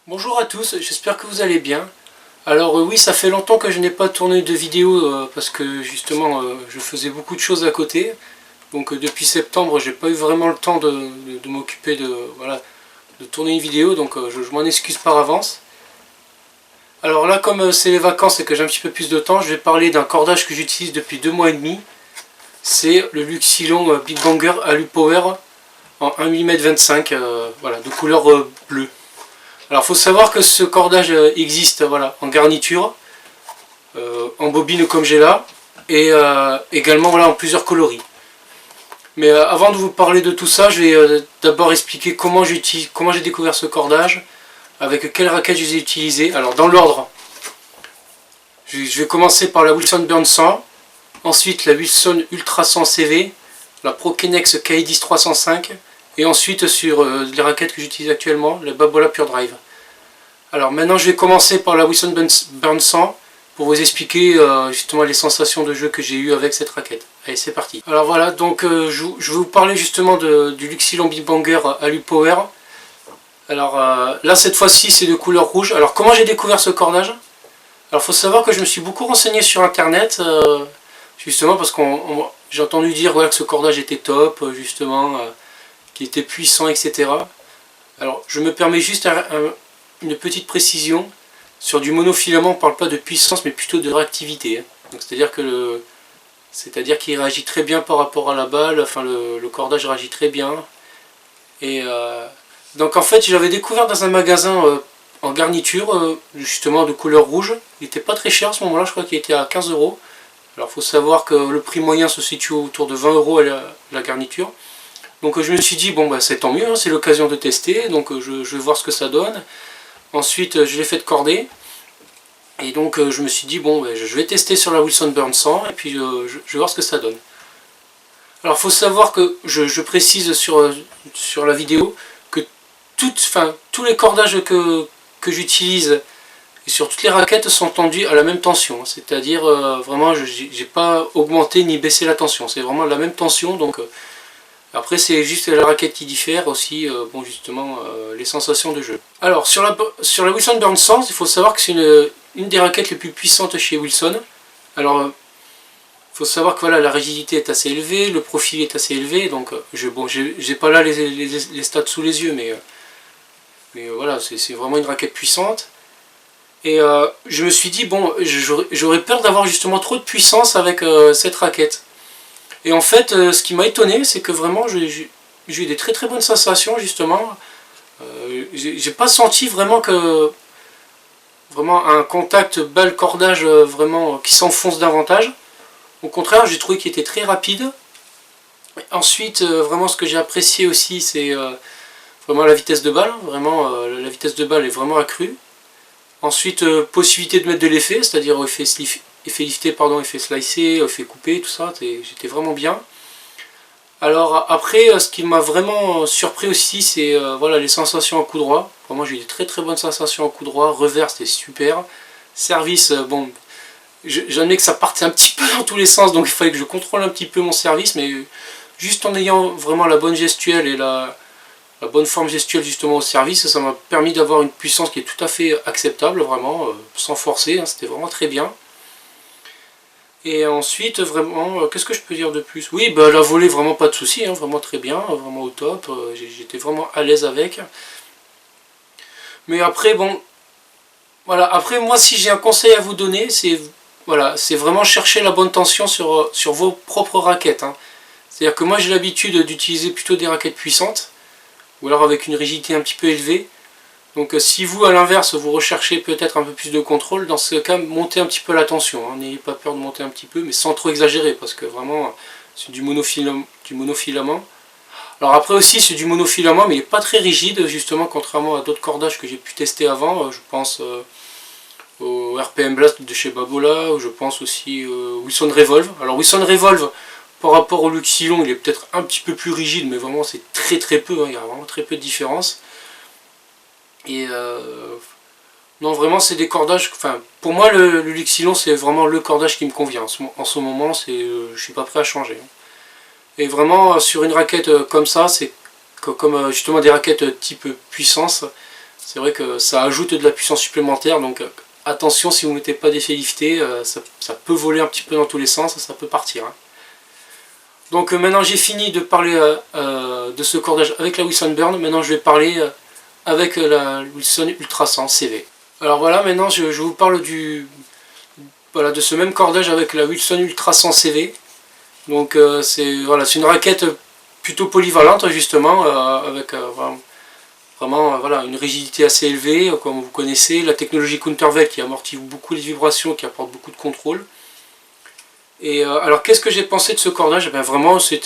Bonjour à tous, j'espère que vous allez bien. Alors oui, ça fait longtemps que je n'ai pas tourné de vidéo parce que justement je faisais beaucoup de choses à côté. Donc depuis septembre, j'ai pas eu vraiment le temps de m'occuper voilà, de tourner une vidéo, donc je m'en excuse par avance. Alors là, comme c'est les vacances et que j'ai un petit peu plus de temps, je vais parler d'un cordage que j'utilise depuis 2 mois et demi. C'est le Luxilon Big Banger Alu-Power en 1 mm 25, voilà, de couleur bleue. Alors il faut savoir que ce cordage existe voilà, en garniture, en bobine comme j'ai là, et également voilà, en plusieurs coloris. Mais avant de vous parler de tout ça, je vais d'abord expliquer comment j'ai découvert ce cordage, avec quelle raquette je les ai utilisées. Alors dans l'ordre, je vais commencer par la Wilson Burn 100, ensuite la Wilson Ultra 100 CV, la Prokenex KI10 305, et ensuite sur les raquettes que j'utilise actuellement, la Babola Pure Drive. Alors maintenant je vais commencer par la Wilson Burn 100 pour vous expliquer justement les sensations de jeu que j'ai eu avec cette raquette. Allez, c'est parti. Alors voilà, donc je vais vous parler justement du Luxilon Big Banger Alu-Power. Alors là cette fois-ci c'est de couleur rouge. Alors comment j'ai découvert ce cordage? Alors il faut savoir que je me suis beaucoup renseigné sur internet, justement parce que j'ai entendu dire voilà, que ce cordage était top, justement, qu'il était puissant, etc. Alors je me permets juste une petite précision. Sur du monofilament, on ne parle pas de puissance, mais plutôt de réactivité. Donc c'est-à-dire qu'il réagit très bien par rapport à la balle, enfin le cordage réagit très bien. Et donc en fait, je l'avais découvert dans un magasin en garniture, justement de couleur rouge. Il n'était pas très cher à ce moment-là, je crois qu'il était à 15 €. Alors il faut savoir que le prix moyen se situe autour de 20 € à la garniture. Donc je me suis dit, bon bah c'est tant mieux, hein, c'est l'occasion de tester, donc je vais voir ce que ça donne. Ensuite je l'ai fait corder. Et donc je me suis dit, bon bah, je vais tester sur la Wilson Burn 100 et puis je vais voir ce que ça donne. Alors il faut savoir que je précise sur la vidéo que tous les cordages que j'utilise et sur toutes les raquettes sont tendus à la même tension. C'est-à-dire vraiment je n'ai pas augmenté ni baissé la tension, c'est vraiment la même tension. Donc après c'est juste la raquette qui diffère aussi, bon justement les sensations de jeu. Alors sur la Wilson Burn 100, il faut savoir que c'est une des raquettes les plus puissantes chez Wilson. Alors il faut savoir que voilà, la rigidité est assez élevée, le profil est assez élevé, donc j'ai pas là les stats sous les yeux, mais voilà, c'est vraiment une raquette puissante. Et je me suis dit, bon, j'aurais peur d'avoir justement trop de puissance avec cette raquette. Et en fait, ce qui m'a étonné, c'est que vraiment, j'ai eu des très très bonnes sensations, justement. J'ai pas senti vraiment un contact balle-cordage vraiment qui s'enfonce davantage. Au contraire, j'ai trouvé qu'il était très rapide. Ensuite, vraiment, ce que j'ai apprécié aussi, c'est vraiment la vitesse de balle. Vraiment, la vitesse de balle est vraiment accrue. Ensuite, possibilité de mettre de l'effet, c'est-à-dire effet lifté, pardon, effet slicé, effet coupé, tout ça, j'étais vraiment bien. Alors après, ce qui m'a vraiment surpris aussi, c'est voilà, les sensations en coup droit. Vraiment, j'ai eu des très très bonnes sensations en coup droit. Revers, c'était super. Service, bon, j'admets que ça partait un petit peu dans tous les sens, donc il fallait que je contrôle un petit peu mon service, mais juste en ayant vraiment la bonne gestuelle et la bonne forme gestuelle justement au service, ça m'a permis d'avoir une puissance qui est tout à fait acceptable, vraiment, sans forcer, hein, c'était vraiment très bien. Et ensuite, vraiment, qu'est-ce que je peux dire de plus? Oui, bah, la volée, vraiment pas de souci, hein, vraiment très bien, vraiment au top, j'étais vraiment à l'aise avec. Mais après, bon, voilà, après moi si j'ai un conseil à vous donner, c'est voilà, vraiment chercher la bonne tension sur vos propres raquettes. Hein. C'est-à-dire que moi j'ai l'habitude d'utiliser plutôt des raquettes puissantes, ou alors avec une rigidité un petit peu élevée. Donc si vous à l'inverse vous recherchez peut-être un peu plus de contrôle, dans ce cas montez un petit peu la tension, hein. N'ayez pas peur de monter un petit peu, mais sans trop exagérer, parce que vraiment c'est du monofilament. Alors après aussi c'est du monofilament, mais il n'est pas très rigide, justement, contrairement à d'autres cordages que j'ai pu tester avant, je pense au RPM Blast de chez Babola, ou je pense aussi au Wilson Revolve. Alors Wilson Revolve, par rapport au Luxilon, il est peut-être un petit peu plus rigide, mais vraiment c'est très très peu, hein, il y a vraiment très peu de différence. Et non, vraiment c'est des cordages, enfin pour moi le Luxilon c'est vraiment le cordage qui me convient. En ce moment, je suis pas prêt à changer. Et vraiment sur une raquette comme ça, c'est comme justement des raquettes type puissance, c'est vrai que ça ajoute de la puissance supplémentaire, donc attention si vous ne mettez pas d'effet lifté, ça peut voler un petit peu dans tous les sens, ça peut partir. Hein. Donc maintenant j'ai fini de parler de ce cordage avec la Wilson Burn, maintenant je vais parler avec la Wilson Ultrasan CV. Alors voilà, maintenant je vous parle de ce même cordage avec la Wilson Ultrasan CV. Donc c'est une raquette plutôt polyvalente justement, avec vraiment une rigidité assez élevée, comme vous connaissez, la technologie Counterweight qui amortit beaucoup les vibrations, qui apporte beaucoup de contrôle. Et alors qu'est-ce que j'ai pensé de ce cordage? Ben, vraiment j'ai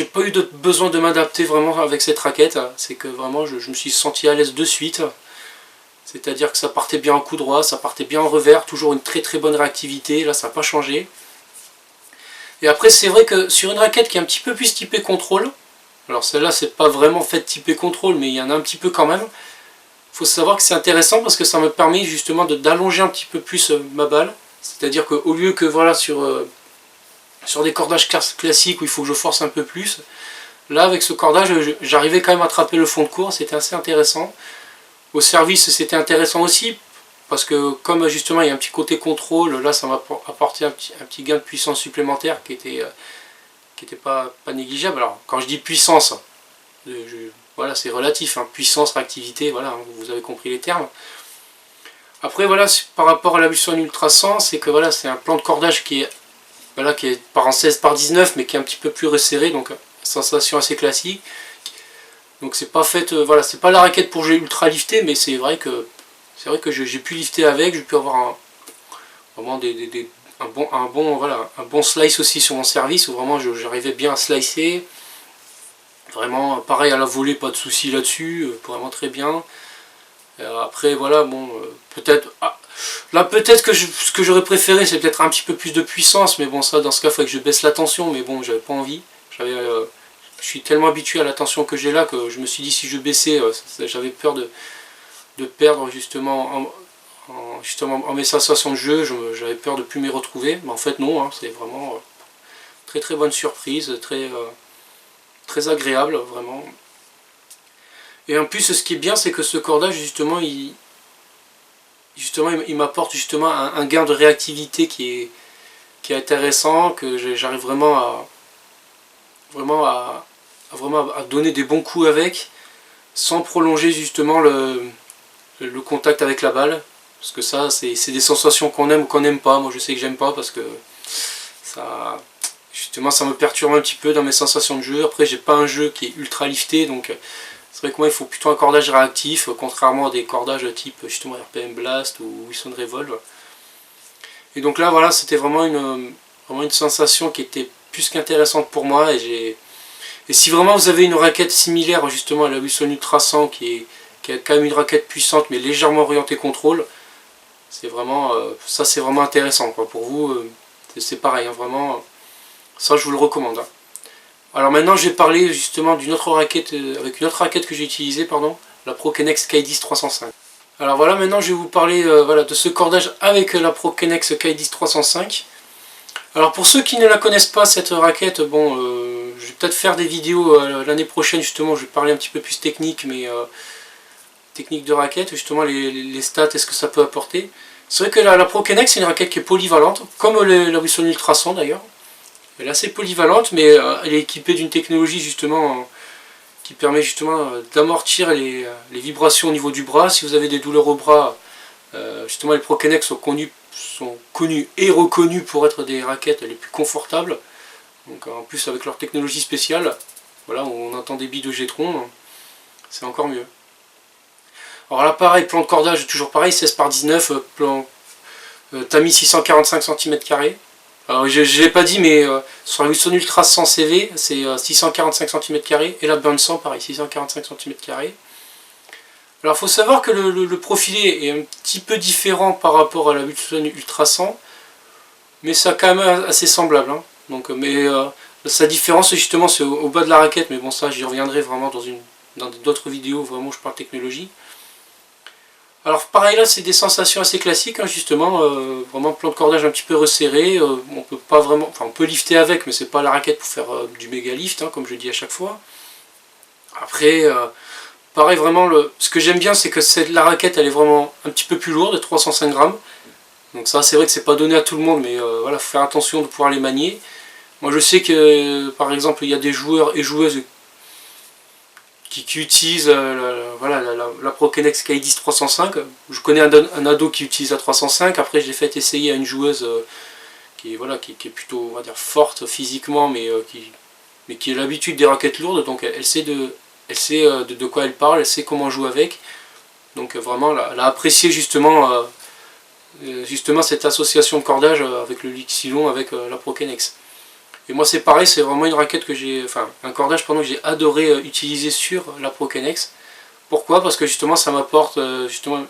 pas eu besoin de m'adapter vraiment avec cette raquette, c'est que vraiment je me suis senti à l'aise de suite. C'est-à-dire que ça partait bien en coup droit, ça partait bien en revers, toujours une très très bonne réactivité, là ça n'a pas changé. Et après c'est vrai que sur une raquette qui est un petit peu plus typée contrôle, alors celle-là c'est pas vraiment fait typée contrôle, mais il y en a un petit peu quand même. Il faut savoir que c'est intéressant parce que ça me permet justement d'allonger un petit peu plus ma balle. C'est-à-dire qu'au lieu que sur des cordages classiques où il faut que je force un peu plus, là avec ce cordage j'arrivais quand même à attraper le fond de cours, c'était assez intéressant. Au service c'était intéressant aussi, parce que comme justement il y a un petit côté contrôle, là ça m'a apporté un petit gain de puissance supplémentaire qui était pas négligeable. Alors quand je dis puissance, voilà, c'est relatif, hein, puissance, réactivité, voilà, hein, vous avez compris les termes. Après voilà, par rapport à la Wilson Ultrasan, c'est que voilà, c'est un plan de cordage qui est par en 16 par 19 mais qui est un petit peu plus resserré, donc sensation assez classique. Donc c'est pas fait, voilà, c'est pas la raquette pour jouer ultra lifté, mais c'est vrai que j'ai pu lifter avec, j'ai pu avoir vraiment un bon slice aussi sur mon service, où vraiment j'arrivais bien à slicer. Vraiment pareil à la volée, pas de souci là-dessus, vraiment très bien. Après voilà, bon, peut-être là peut-être que ce que j'aurais préféré c'est peut-être un petit peu plus de puissance, mais bon ça dans ce cas il faudrait que je baisse la tension, mais bon j'avais pas envie. Je suis tellement habitué à la tension que j'ai là que je me suis dit si je baissais, j'avais peur de perdre justement en mes sensations de jeu, j'avais peur de plus m'y retrouver, mais en fait non, hein, c'est vraiment très très bonne surprise, très agréable vraiment. Et en plus ce qui est bien c'est que ce cordage justement il m'apporte justement un gain de réactivité qui est intéressant, que j'arrive vraiment à donner des bons coups avec, sans prolonger justement le contact avec la balle, parce que ça c'est des sensations qu'on aime ou qu'on n'aime pas. Moi je sais que j'aime pas parce que ça me perturbe un petit peu dans mes sensations de jeu. Après j'ai pas un jeu qui est ultra lifté, donc c'est vrai que moi il faut plutôt un cordage réactif, contrairement à des cordages type justement RPM Blast ou Wilson Revolve. Et donc là voilà, c'était vraiment une sensation qui était plus qu'intéressante pour moi, et si vraiment vous avez une raquette similaire justement à la Wilson Ultrasan qui a quand même une raquette puissante mais légèrement orientée contrôle, c'est vraiment ça c'est vraiment intéressant quoi. Pour vous c'est pareil, hein, vraiment ça je vous le recommande. Hein. Alors maintenant je vais parler justement d'une autre raquette, avec une autre raquette que j'ai utilisée, la ProKennex K10 305. Alors voilà, maintenant je vais vous parler de ce cordage avec la ProKennex K10 305. Alors pour ceux qui ne la connaissent pas cette raquette, bon, je vais peut-être faire des vidéos l'année prochaine justement, je vais parler un petit peu plus technique, mais technique de raquette, justement les stats et ce que ça peut apporter. C'est vrai que la ProKennex c'est une raquette qui est polyvalente, comme la Wilson Ultrasan d'ailleurs. Elle est assez polyvalente, mais elle est équipée d'une technologie justement qui permet justement d'amortir les vibrations au niveau du bras. Si vous avez des douleurs au bras, justement les ProKennex sont connus et reconnus pour être des raquettes les plus confortables. Donc en plus avec leur technologie spéciale, voilà, on entend des billes de Gétron, c'est encore mieux. Alors là pareil, plan de cordage toujours pareil, 16 par 19, plan tamis 645 cm². Alors je ne l'ai pas dit, mais sur la Wilson Ultrasan CV c'est 645 cm², et la Burn 100 pareil, 645 cm². Alors il faut savoir que le profilé est un petit peu différent par rapport à la Wilson Ultrasan, mais c'est quand même assez semblable. Hein. Donc, sa différence justement c'est au bas de la raquette, mais bon ça j'y reviendrai vraiment dans d'autres vidéos, vraiment je parle technologie. Alors pareil là c'est des sensations assez classiques, hein, justement, vraiment plan de cordage un petit peu resserré, on peut pas vraiment, enfin on peut lifter avec, mais c'est pas la raquette pour faire du méga lift, hein, comme je dis à chaque fois. Après pareil, vraiment, ce que j'aime bien, c'est que la raquette, elle est vraiment un petit peu plus lourde, 305 grammes. Donc ça, c'est vrai que c'est pas donné à tout le monde, mais voilà, faut faire attention de pouvoir les manier. Moi, je sais que, par exemple, il y a des joueurs et joueuses qui utilisent voilà, la Prokenex K10 305. Je connais un ado qui utilise la 305. Après, je l'ai fait essayer à une joueuse qui est plutôt, on va dire, forte physiquement, mais qui a l'habitude des raquettes lourdes. Donc elle sait de quoi elle parle, elle sait comment jouer avec. Donc vraiment, elle a apprécié justement cette association de cordage avec le Lixilon, avec la Prokenex. Et moi c'est pareil, c'est vraiment une raquette que j'ai, enfin un cordage pardon, que j'ai adoré utiliser sur la Prokenex. Pourquoi? Parce que justement ça m'apporte justement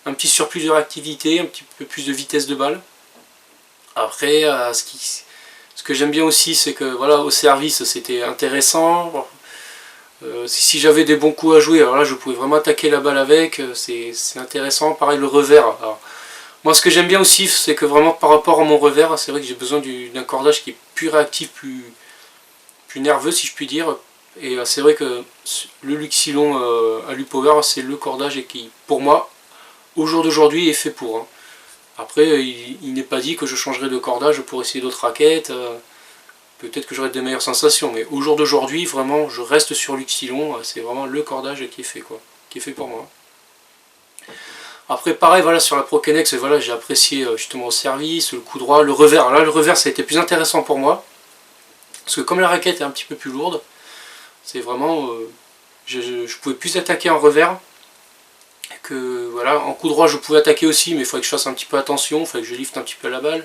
un petit surplus de réactivité, un petit peu plus de vitesse de balle. Après, ce que j'aime bien aussi, c'est que voilà, au service c'était intéressant. Si j'avais des bons coups à jouer, alors là je pouvais vraiment attaquer la balle avec, c'est intéressant. Pareil le revers. Alors, moi ce que j'aime bien aussi, c'est que vraiment par rapport à mon revers, c'est vrai que j'ai besoin d'un cordage qui est plus réactif, plus nerveux si je puis dire. Et c'est vrai que le Luxilon Alupower, c'est le cordage qui, pour moi, au jour d'aujourd'hui, est fait pour. Hein. Après, il n'est pas dit que je changerai de cordage pour essayer d'autres raquettes. Peut-être que j'aurai de meilleures sensations, mais au jour d'aujourd'hui, vraiment, je reste sur Luxilon. C'est vraiment le cordage qui est fait, quoi, qui est fait pour moi. Après, pareil, voilà, sur la Prokenex, voilà, j'ai apprécié justement au service, le coup droit, le revers. Là, le revers, ça a été plus intéressant pour moi. Parce que comme la raquette est un petit peu plus lourde, c'est vraiment... je pouvais plus attaquer en revers. Que, voilà, en coup droit, je pouvais attaquer aussi, mais il fallait que je fasse un petit peu attention, il fallait que je lifte un petit peu la balle.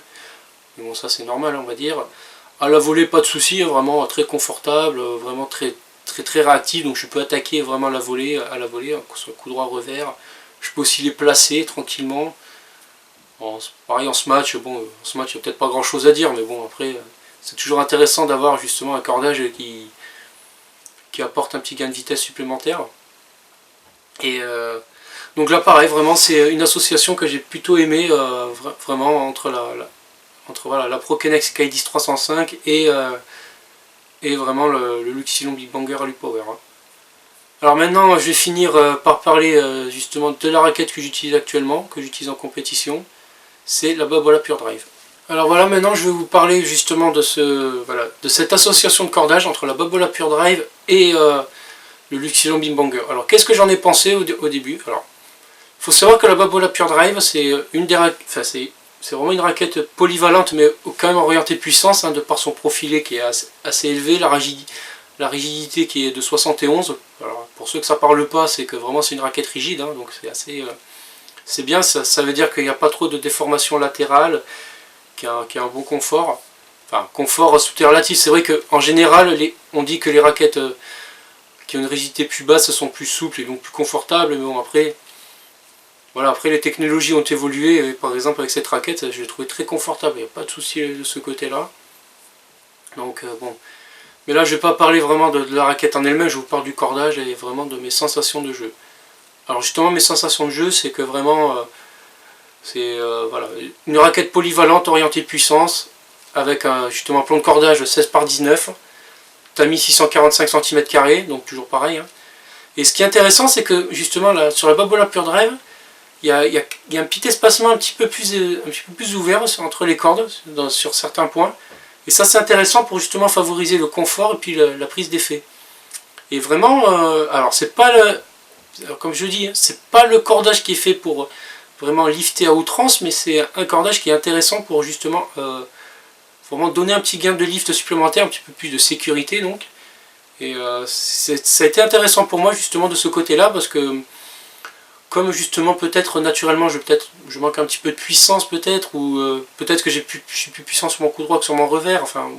Mais bon, ça, c'est normal, on va dire. À la volée, pas de souci, vraiment très confortable, vraiment très réactif. Donc, je peux attaquer vraiment à la volée, sur le coup droit revers. Je peux aussi les placer tranquillement. Pareil en ce match, bon, en ce match il n'y a peut-être pas grand chose à dire, mais bon après c'est toujours intéressant d'avoir justement un cordage qui apporte un petit gain de vitesse supplémentaire. Et donc là pareil, vraiment c'est une association que j'ai plutôt aimée, vraiment entre voilà, la Prokenex K10 305 et vraiment le Luxilon Big Banger Alupower. Hein. Alors maintenant je vais finir par parler justement de la raquette que j'utilise actuellement, que j'utilise en compétition, c'est la Babola Pure Drive. Alors voilà, maintenant je vais vous parler justement de cette association de cordage entre la Babola Pure Drive et le Luxilon Big Banger. Alors qu'est-ce que j'en ai pensé au début? Alors, il faut savoir que la Babola Pure Drive c'est c'est vraiment une raquette polyvalente mais quand même orientée puissance, hein, de par son profilé qui est assez élevé, la rigidité qui est de 71. Alors, pour ceux que ça parle pas, c'est que vraiment c'est une raquette rigide, hein, donc c'est assez... c'est bien, ça veut dire qu'il n'y a pas trop de déformation latérale, qu'il y a un bon confort. Enfin, confort tout est relatif, c'est vrai qu'en général, on dit que les raquettes qui ont une rigidité plus basse sont plus souples et donc plus confortables, mais bon après... Voilà, après les technologies ont évolué, et par exemple avec cette raquette, je l'ai trouvé très confortable, il n'y a pas de souci de ce côté-là. Donc bon... Mais là je ne vais pas parler vraiment de la raquette en elle-même, je vous parle du cordage et vraiment de mes sensations de jeu. Alors justement mes sensations de jeu c'est que vraiment c'est voilà, une raquette polyvalente orientée puissance avec justement un plan de cordage 16 par 19, tamis 645 cm², donc toujours pareil. Hein. Et ce qui est intéressant c'est que justement là, sur la Babola Pure Drive, il y a un petit espacement un petit peu plus ouvert entre les cordes sur certains points. Et ça c'est intéressant pour justement favoriser le confort et puis la prise d'effet. Et vraiment, alors c'est pas comme je dis, c'est pas le cordage qui est fait pour vraiment lifter à outrance, mais c'est un cordage qui est intéressant pour justement vraiment donner un petit gain de lift supplémentaire, un petit peu plus de sécurité donc. Et ça a été intéressant pour moi justement de ce côté-là, parce que comme justement peut-être naturellement je manque un petit peu de puissance peut-être, ou peut-être que je suis plus puissant sur mon coup droit que sur mon revers, enfin,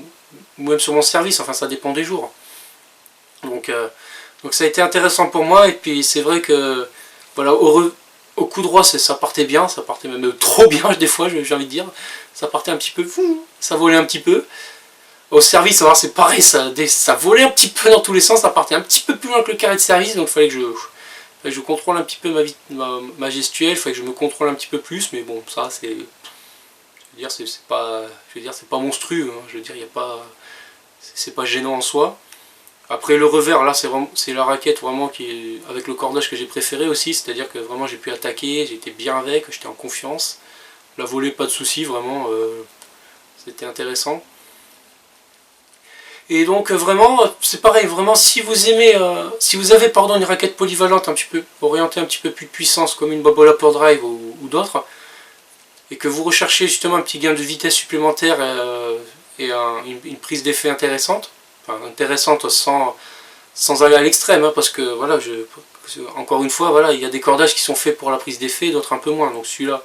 ou même sur mon service, enfin ça dépend des jours. Donc ça a été intéressant pour moi, et puis c'est vrai que voilà, au coup droit ça partait bien, ça partait même trop bien des fois j'ai envie de dire, ça partait un petit peu, ça volait un petit peu. Au service, alors c'est pareil, ça volait un petit peu dans tous les sens, ça partait un petit peu plus loin que le carré de service, donc il fallait que je contrôle un petit peu ma gestuelle, il fallait que je me contrôle un petit peu plus, mais bon, ça c'est... c'est pas monstrueux, hein, je veux dire, c'est pas gênant en soi. Après le revers, là c'est la raquette vraiment qui est avec le cordage que j'ai préféré aussi, c'est-à-dire que vraiment j'ai pu attaquer, j'étais bien avec, j'étais en confiance. La volée, pas de souci, vraiment, c'était intéressant. Et donc vraiment, c'est pareil, vraiment si vous aimez, si vous avez une raquette polyvalente un petit peu, orientée un petit peu plus de puissance comme une Babolat Power Drive ou d'autres, et que vous recherchez justement un petit gain de vitesse supplémentaire et une prise d'effet intéressante, enfin, intéressante sans aller à l'extrême, hein, parce que voilà, encore une fois, voilà, il y a des cordages qui sont faits pour la prise d'effet, d'autres un peu moins, donc celui-là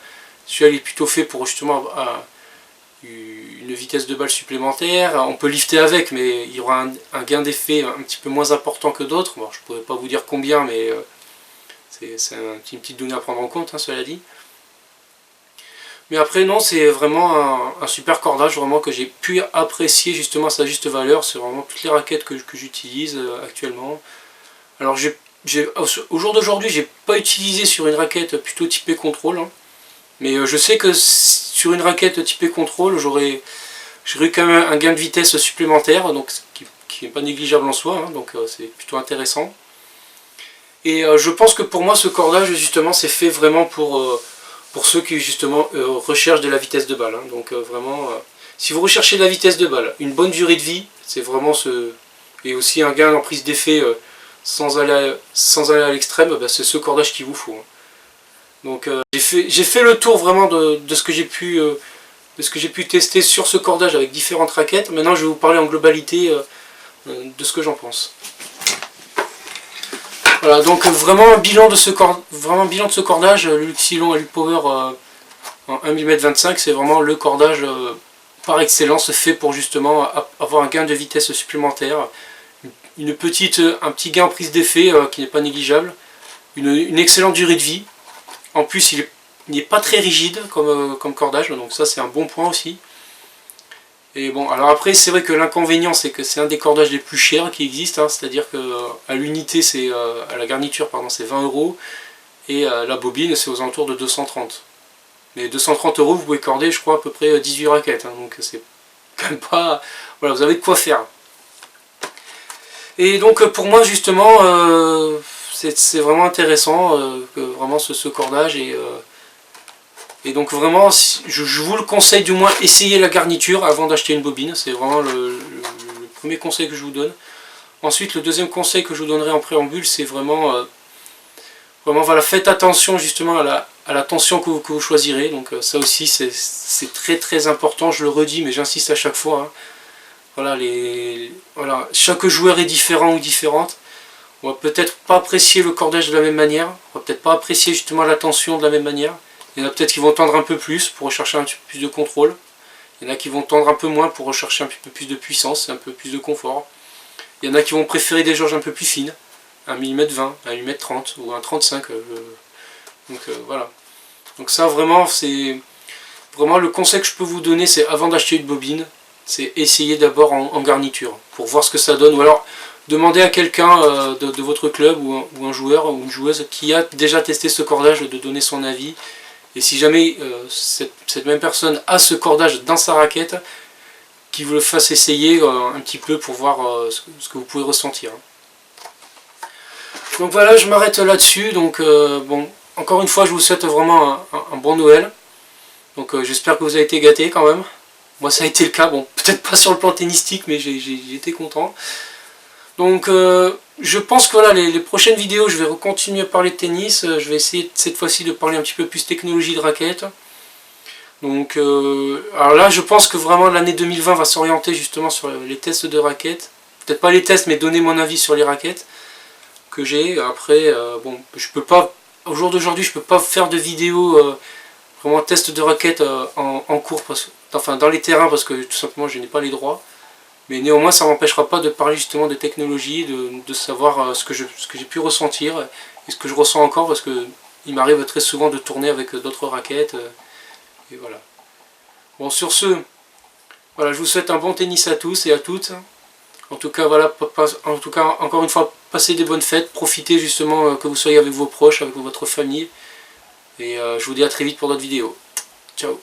il est plutôt fait pour justement une vitesse de balle supplémentaire. On peut lifter avec, mais il y aura un gain d'effet un petit peu moins important que d'autres. Bon, je ne pourrais pas vous dire combien, mais c'est une petite donnée à prendre en compte, hein, cela dit. Mais après, non, c'est vraiment un super cordage vraiment que j'ai pu apprécier justement à sa juste valeur. C'est vraiment toutes les raquettes que j'utilise actuellement. Alors, au jour d'aujourd'hui, j'ai pas utilisé sur une raquette plutôt typée contrôle, hein. Mais je sais que sur une raquette typée contrôle, j'aurais quand même un gain de vitesse supplémentaire, donc qui n'est pas négligeable en soi, hein, donc c'est plutôt intéressant. Et je pense que pour moi, ce cordage, justement, c'est fait vraiment pour ceux qui, justement, recherchent de la vitesse de balle. Hein. Donc vraiment, si vous recherchez de la vitesse de balle, une bonne durée de vie, c'est vraiment et aussi un gain en prise d'effet sans aller à l'extrême, bah, c'est ce cordage qu'il vous faut. Hein. Donc j'ai fait le tour vraiment de ce que j'ai pu tester sur ce cordage avec différentes raquettes. Maintenant je vais vous parler en globalité de ce que j'en pense. Voilà, donc vraiment un bilan de ce cordage, le Luxilon Elite Power en 1 mm 25, c'est vraiment le cordage par excellence fait pour justement avoir un gain de vitesse supplémentaire, un petit gain en prise d'effet qui n'est pas négligeable, une excellente durée de vie. En plus, il n'est pas très rigide comme cordage, donc ça c'est un bon point aussi. Et bon, alors après, c'est vrai que l'inconvénient, c'est que c'est un des cordages les plus chers qui existent, hein, c'est-à-dire qu'à l'unité, à la garniture, pardon, c'est 20 €, et la bobine, c'est aux alentours de 230. Mais 230 €, vous pouvez corder, je crois, à peu près 18 raquettes, hein, donc c'est quand même pas... Voilà, vous avez de quoi faire. Et donc, pour moi, justement... c'est vraiment intéressant vraiment ce cordage et donc vraiment je vous le conseille, du moins essayez la garniture avant d'acheter une bobine, c'est vraiment le premier conseil que je vous donne. Ensuite le deuxième conseil que je vous donnerai en préambule, c'est vraiment voilà, faites attention justement à la tension que vous choisirez, donc ça aussi c'est très important, je le redis mais j'insiste à chaque fois, hein. Voilà, chaque joueur est différent ou différente. On va peut-être pas apprécier le cordage de la même manière, on va peut-être pas apprécier justement la tension de la même manière. Il y en a peut-être qui vont tendre un peu plus pour rechercher un petit peu plus de contrôle. Il y en a qui vont tendre un peu moins pour rechercher un petit peu plus de puissance, un peu plus de confort. Il y en a qui vont préférer des jauges un peu plus fines, 1 mm 20, 1 mm 30 ou un 35. Donc voilà. Donc ça vraiment, c'est vraiment le conseil que je peux vous donner, c'est avant d'acheter une bobine, c'est essayer d'abord en garniture pour voir ce que ça donne. Ou alors demandez à quelqu'un de votre club ou un joueur ou une joueuse qui a déjà testé ce cordage de donner son avis. Et si jamais cette même personne a ce cordage dans sa raquette, qu'il vous le fasse essayer un petit peu pour voir ce que vous pouvez ressentir. Donc voilà, je m'arrête là-dessus. Donc bon, encore une fois, je vous souhaite vraiment un bon Noël. Donc j'espère que vous avez été gâtés quand même. Moi ça a été le cas, bon, peut-être pas sur le plan tennistique, mais j'ai été content. Donc je pense que voilà, les prochaines vidéos, je vais continuer à parler de tennis. Je vais essayer cette fois-ci de parler un petit peu plus technologie de raquette. Donc alors là, je pense que vraiment l'année 2020 va s'orienter justement sur les tests de raquettes. Peut-être pas les tests, mais donner mon avis sur les raquettes que j'ai. Après, bon, je peux pas, au jour d'aujourd'hui, je peux pas faire de vidéo vraiment test de raquettes en cours, enfin dans les terrains, parce que tout simplement je n'ai pas les droits. Mais néanmoins, ça ne m'empêchera pas de parler justement de technologie, de savoir ce que j'ai pu ressentir et ce que je ressens encore, parce que il m'arrive très souvent de tourner avec d'autres raquettes. Et voilà. Bon, sur ce, voilà, je vous souhaite un bon tennis à tous et à toutes. En tout cas, voilà, encore une fois, passez des bonnes fêtes, profitez justement que vous soyez avec vos proches, avec votre famille. Et je vous dis à très vite pour d'autres vidéos. Ciao.